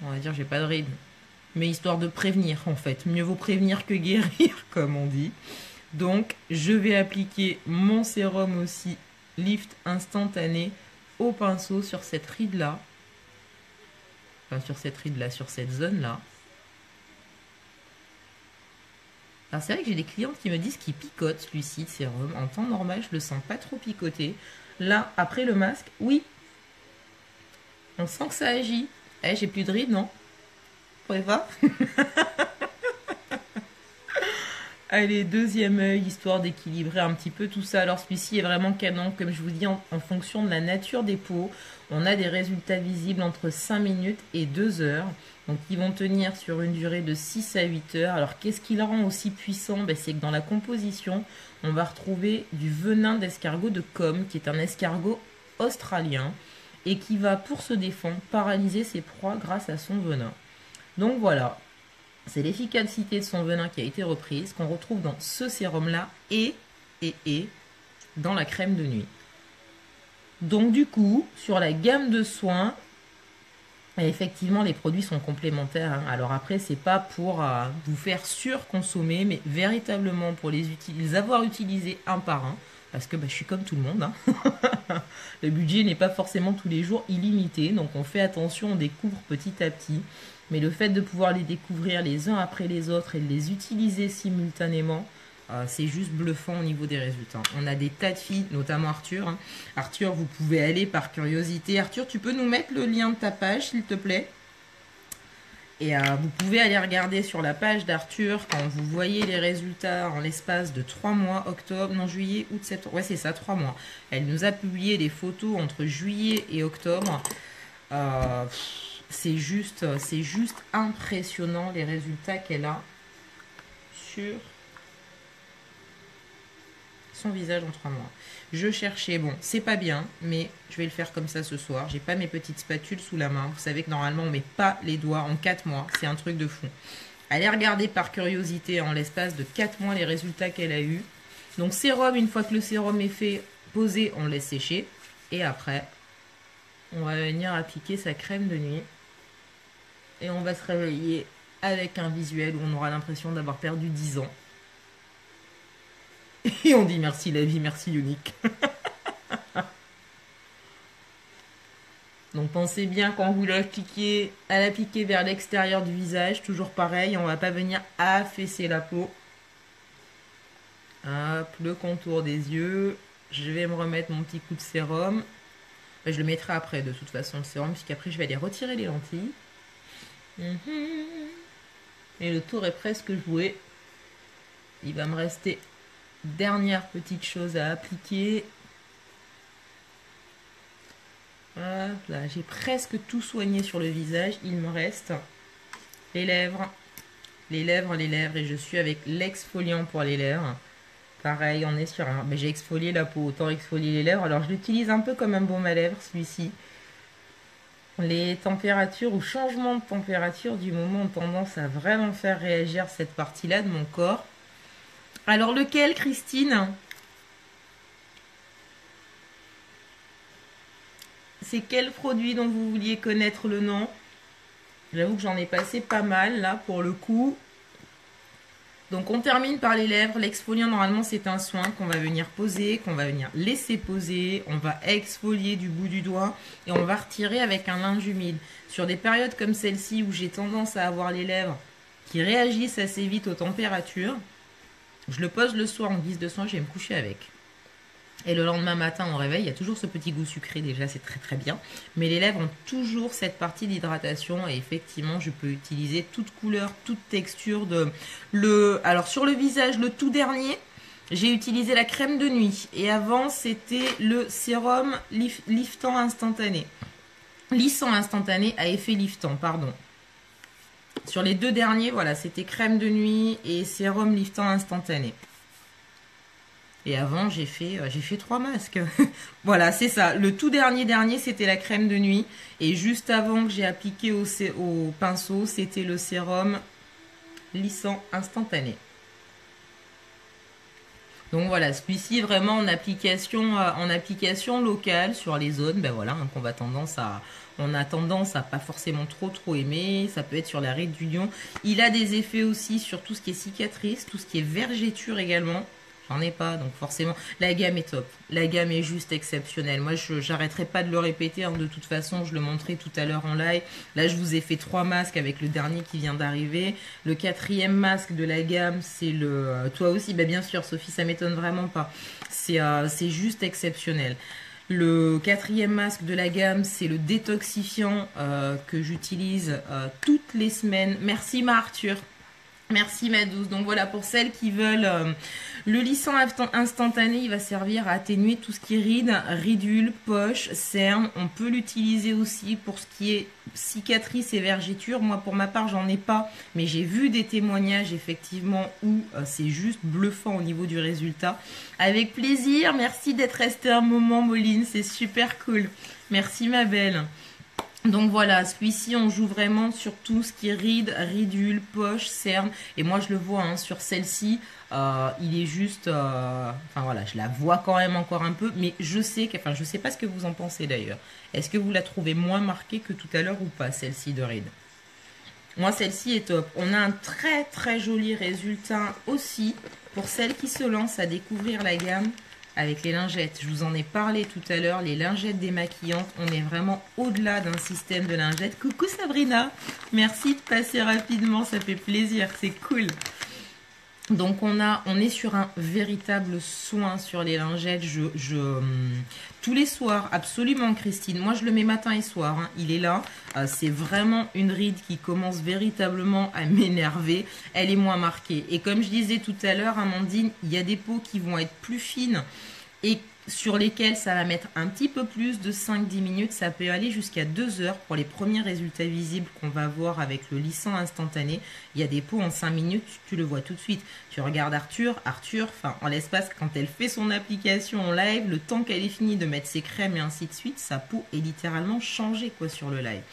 on va dire, j'ai pas de rides. Mais histoire de prévenir, en fait. Mieux vaut prévenir que guérir, comme on dit. Donc, je vais appliquer mon sérum aussi, lift instantané, au pinceau sur cette ride-là. Enfin, sur cette ride-là, sur cette zone-là. Alors, c'est vrai que j'ai des clientes qui me disent qu'il picote, celui-ci, de sérum. En temps normal, je le sens pas trop picoter. Là, après le masque, oui. On sent que ça agit. Eh, j'ai plus de rides, non? Vous pouvez pas? Allez, deuxième œil, histoire d'équilibrer un petit peu tout ça. Alors celui-ci est vraiment canon, comme je vous dis, en fonction de la nature des peaux. On a des résultats visibles entre 5 minutes et 2 heures. Donc ils vont tenir sur une durée de 6 à 8 heures. Alors qu'est-ce qui le rend aussi puissant? Ben, c'est que dans la composition, on va retrouver du venin d'escargot de Com, qui est un escargot australien, et qui va, pour se défendre, paralyser ses proies grâce à son venin. Donc voilà. C'est l'efficacité de son venin qui a été reprise, qu'on retrouve dans ce sérum-là et dans la crème de nuit. Donc du coup, sur la gamme de soins, effectivement, les produits sont complémentaires. Hein. Alors après, c'est pas pour vous faire surconsommer, mais véritablement pour les avoir utilisés un par un. Parce que je suis comme tout le monde. Hein. Le budget n'est pas forcément tous les jours illimité. Donc on fait attention, on découvre petit à petit. Mais le fait de pouvoir les découvrir les uns après les autres et de les utiliser simultanément, c'est juste bluffant au niveau des résultats. On a des tas de filles, notamment Arthur. Hein. Arthur, vous pouvez aller par curiosité. Arthur, tu peux nous mettre le lien de ta page, s'il te plaît? Et vous pouvez aller regarder sur la page d'Arthur quand vous voyez les résultats en l'espace de 3 mois, octobre, non, juillet, août, septembre. Ouais, c'est ça, 3 mois. Elle nous a publié des photos entre juillet et octobre. C'est juste impressionnant les résultats qu'elle a sur son visage en 3 mois. Je cherchais, bon, c'est pas bien, mais je vais le faire comme ça ce soir. J'ai pas mes petites spatules sous la main. Vous savez que normalement, on met pas les doigts en 4 mois. C'est un truc de fou. Allez regarder par curiosité en l'espace de 4 mois les résultats qu'elle a eu. Donc sérum, une fois que le sérum est fait, posé, on laisse sécher. Et après, on va venir appliquer sa crème de nuit. Et on va se réveiller avec un visuel où on aura l'impression d'avoir perdu 10 ans. Et on dit merci la vie, merci Unique. Donc pensez bien quand vous l'appliquez, à l'appliquer vers l'extérieur du visage. Toujours pareil, on va pas venir affaisser la peau. Hop, le contour des yeux. Je vais me remettre mon petit coup de sérum. Je le mettrai après de toute façon le sérum, puisqu'après je vais aller retirer les lentilles. Et le tour est presque joué. Il va me rester dernière petite chose à appliquer. Voilà, j'ai presque tout soigné sur le visage. Il me reste les lèvres, les lèvres, les lèvres. Et je suis avec l'exfoliant pour les lèvres. Pareil, on est sur un... Mais j'ai exfolié la peau, autant exfolier les lèvres. Alors je l'utilise un peu comme un baume à lèvres, celui-ci. Les températures ou changements de température du moment ont tendance à vraiment faire réagir cette partie-là de mon corps. Alors lequel, Christine? C'est quel produit dont vous vouliez connaître le nom? J'avoue que j'en ai passé pas mal là pour le coup. Donc on termine par les lèvres. L'exfoliant, normalement, c'est un soin qu'on va venir poser, qu'on va venir laisser poser. On va exfolier du bout du doigt et on va retirer avec un linge humide. Sur des périodes comme celle-ci où j'ai tendance à avoir les lèvres qui réagissent assez vite aux températures, je le pose le soir en guise de soin, je vais me coucher avec. Et le lendemain matin, au réveil, il y a toujours ce petit goût sucré, déjà c'est très très bien. Mais les lèvres ont toujours cette partie d'hydratation et effectivement, je peux utiliser toute couleur, toute texture de... Alors sur le visage, le tout dernier, J'ai utilisé la crème de nuit. Et avant, c'était le sérum liftant instantané. Lissant instantané à effet liftant, pardon. Sur les deux derniers, voilà, c'était crème de nuit et sérum liftant instantané. Et avant, j'ai fait 3 masques. Voilà, c'est ça. Le tout dernier, c'était la crème de nuit. Et juste avant que j'ai appliqué au pinceau, c'était le sérum lissant instantané. Donc voilà, celui-ci vraiment en application locale sur les zones, ben voilà, hein, on a tendance à pas forcément trop aimer. Ça peut être sur la ride du lion. Il a des effets aussi sur tout ce qui est cicatrice, tout ce qui est vergeture également. J'en ai pas, donc forcément, la gamme est top. La gamme est juste exceptionnelle. Moi, j'arrêterai pas de le répéter. Hein. De toute façon, je le montrais tout à l'heure en live. Là, je vous ai fait 3 masques avec le dernier qui vient d'arriver. Le 4e masque de la gamme, c'est le... Toi aussi, bah, bien sûr, Sophie, ça m'étonne vraiment pas. C'est juste exceptionnel. Le 4e masque de la gamme, c'est le détoxifiant que j'utilise toutes les semaines. Merci, Arthur. Merci ma douce. Donc voilà, pour celles qui veulent le lissant instantané, il va servir à atténuer tout ce qui est rides, ridules, poches, cernes. On peut l'utiliser aussi pour ce qui est cicatrices et vergetures. Moi pour ma part j'en ai pas, mais j'ai vu des témoignages effectivement où c'est juste bluffant au niveau du résultat. Avec plaisir, merci d'être resté un moment Moline, c'est super cool. Merci ma belle. Donc voilà, celui-ci on joue vraiment sur tout ce qui est rides, ridules, poches, cernes. Et moi je le vois hein, sur celle-ci, il est juste... enfin voilà, je la vois quand même encore un peu. Mais je sais que... Enfin je sais pas ce que vous en pensez d'ailleurs. Est-ce que vous la trouvez moins marquée que tout à l'heure ou pas, celle-ci de ride? Moi celle-ci est top. On a un très joli résultat aussi pour celles qui se lancent à découvrir la gamme. Avec les lingettes, je vous en ai parlé tout à l'heure, les lingettes démaquillantes, on est vraiment au-delà d'un système de lingettes. Coucou Sabrina, merci de passer rapidement, ça fait plaisir, c'est cool. Donc on est sur un véritable soin sur les lingettes. Tous les soirs, absolument Christine. Moi je le mets matin et soir. Hein. Il est là. C'est vraiment une ride qui commence véritablement à m'énerver. Elle est moins marquée. Et comme je disais tout à l'heure, Amandine, il y a des peaux qui vont être plus fines et sur lesquelles ça va mettre un petit peu plus de 5-10 minutes. Ça peut aller jusqu'à 2 heures pour les premiers résultats visibles qu'on va voir avec le lissant instantané. Il y a des peaux en 5 minutes, tu le vois tout de suite. Tu regardes Arthur, enfin en l'espace, quand elle fait son application en live, le temps qu'elle ait fini de mettre ses crèmes et ainsi de suite, sa peau est littéralement changée quoi sur le live.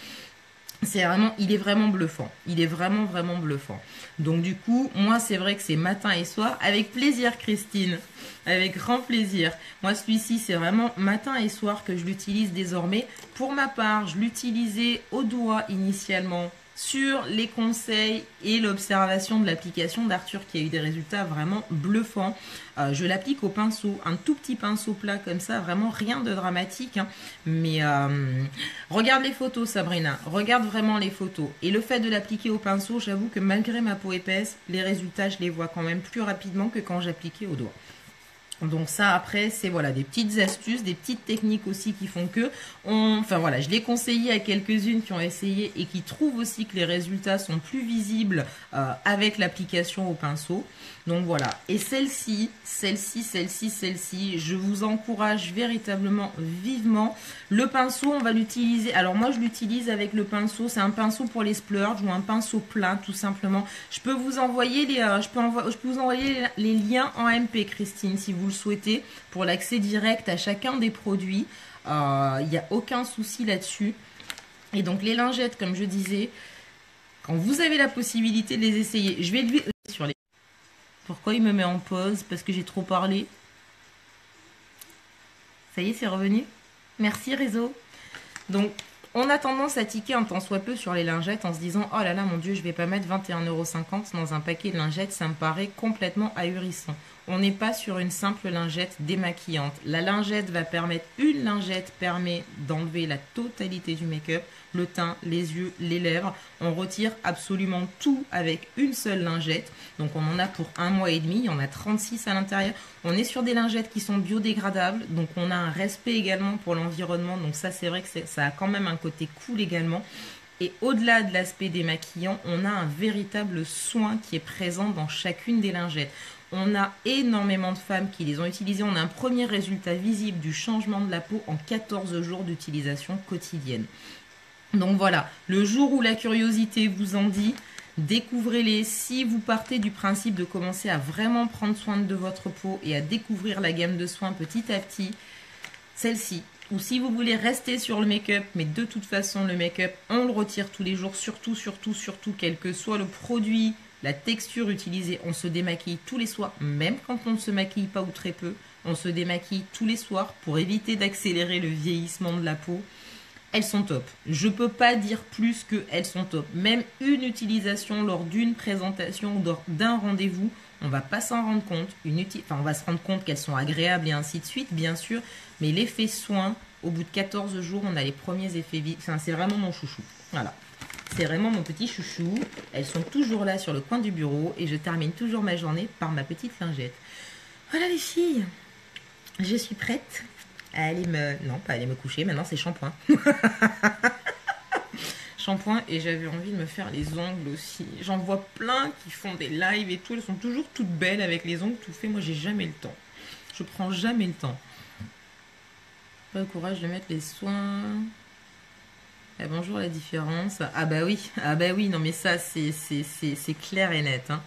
Il est vraiment bluffant. Il est vraiment bluffant. Donc du coup, moi c'est vrai que c'est matin et soir. Avec plaisir Christine. Avec grand plaisir. Moi celui-ci c'est vraiment matin et soir que je l'utilise désormais. Pour ma part, je l'utilisais au doigt initialement sur les conseils et l'observation de l'application d'Arthur qui a eu des résultats vraiment bluffants. Je l'applique au pinceau, un tout petit pinceau plat comme ça, vraiment rien de dramatique. Hein. Mais regarde les photos Sabrina, regarde vraiment les photos. Et le fait de l'appliquer au pinceau, j'avoue que malgré ma peau épaisse, les résultats je les vois quand même plus rapidement que quand j'appliquais au doigt. Donc ça après c'est voilà des petites astuces, des petites techniques aussi qui font que enfin voilà, je l'ai conseillé à quelques-unes qui ont essayé et qui trouvent aussi que les résultats sont plus visibles avec l'application au pinceau. Donc voilà, et celle-ci, je vous encourage véritablement vivement. Le pinceau, on va l'utiliser. Alors moi, je l'utilise avec le pinceau. C'est un pinceau pour les splurges ou un pinceau plein, tout simplement. Je peux vous envoyer les liens en MP, Christine, si vous le souhaitez, pour l'accès direct à chacun des produits. Il n'y a aucun souci là-dessus. Et donc les lingettes, comme je disais, quand vous avez la possibilité de les essayer, je vais lui sur les... Pourquoi il me met en pause? Parce que j'ai trop parlé. Ça y est, c'est revenu. Merci réseau. Donc, on a tendance à tiquer un tant soit peu sur les lingettes en se disant « Oh là là, mon Dieu, je vais pas mettre 21,50 € dans un paquet de lingettes, ça me paraît complètement ahurissant. » On n'est pas sur une simple lingette démaquillante. La lingette va permettre, une lingette permet d'enlever la totalité du make-up, le teint, les yeux, les lèvres. On retire absolument tout avec une seule lingette. Donc on en a pour 1 mois et demi, il y en a 36 à l'intérieur. On est sur des lingettes qui sont biodégradables, donc on a un respect également pour l'environnement. Donc ça c'est vrai que ça a quand même un côté cool également. Et au-delà de l'aspect démaquillant, on a un véritable soin qui est présent dans chacune des lingettes. On a énormément de femmes qui les ont utilisés. On a un premier résultat visible du changement de la peau en 14 jours d'utilisation quotidienne. Donc voilà, le jour où la curiosité vous en dit, découvrez-les. Si vous partez du principe de commencer à vraiment prendre soin de votre peau et à découvrir la gamme de soins petit à petit, celle-ci. Ou si vous voulez rester sur le make-up, mais de toute façon le make-up, on le retire tous les jours, surtout, quel que soit le produit, la texture utilisée, on se démaquille tous les soirs, même quand on ne se maquille pas ou très peu, on se démaquille tous les soirs pour éviter d'accélérer le vieillissement de la peau. Elles sont top. Je ne peux pas dire plus qu'elles sont top. Même une utilisation lors d'une présentation ou lors d'un rendez-vous, on ne va pas s'en rendre compte. On va se rendre compte qu'elles sont agréables et ainsi de suite, bien sûr. Mais l'effet soin, au bout de 14 jours, on a les premiers effets vifs. Enfin, c'est vraiment mon chouchou. Voilà. C'est vraiment mon petit chouchou. Elles sont toujours là sur le coin du bureau et je termine toujours ma journée par ma petite lingette. Voilà les filles. Je suis prête à aller Non, pas aller me coucher. Maintenant, c'est shampoing. Shampoing et j'avais envie de me faire les ongles aussi. J'en vois plein qui font des lives et tout. Elles sont toujours toutes belles avec les ongles tout faits. Moi, j'ai jamais le temps. Je prends jamais le temps. Pas le courage de mettre les soins. Ah, bonjour la différence. Ah bah oui, non mais ça c'est clair et net. Hein.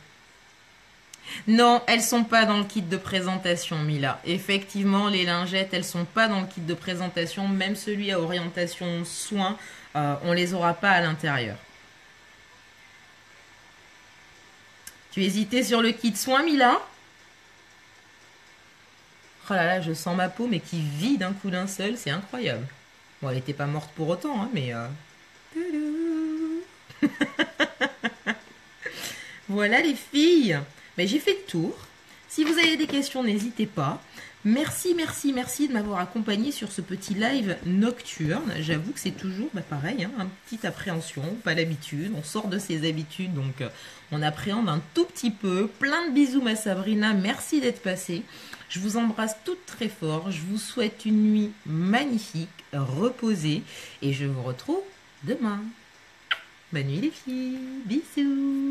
Non, elles sont pas dans le kit de présentation, Mila. Effectivement, les lingettes, elles sont pas dans le kit de présentation. Même celui à orientation soins, on les aura pas à l'intérieur. Tu hésitais sur le kit soins, Mila? Oh là là, je sens ma peau, mais qui vit d'un coup d'un seul, c'est incroyable. Bon, elle n'était pas morte pour autant, hein, mais... Voilà les filles. Mais j'ai fait le tour. Si vous avez des questions, n'hésitez pas. Merci de m'avoir accompagné sur ce petit live nocturne. J'avoue que c'est toujours pareil, hein, une petite appréhension, pas l'habitude. On sort de ses habitudes, donc on appréhende un tout petit peu. Plein de bisous ma Sabrina, merci d'être passée. Je vous embrasse toutes très fort. Je vous souhaite une nuit magnifique, reposée. Et je vous retrouve demain. Bonne nuit les filles. Bisous.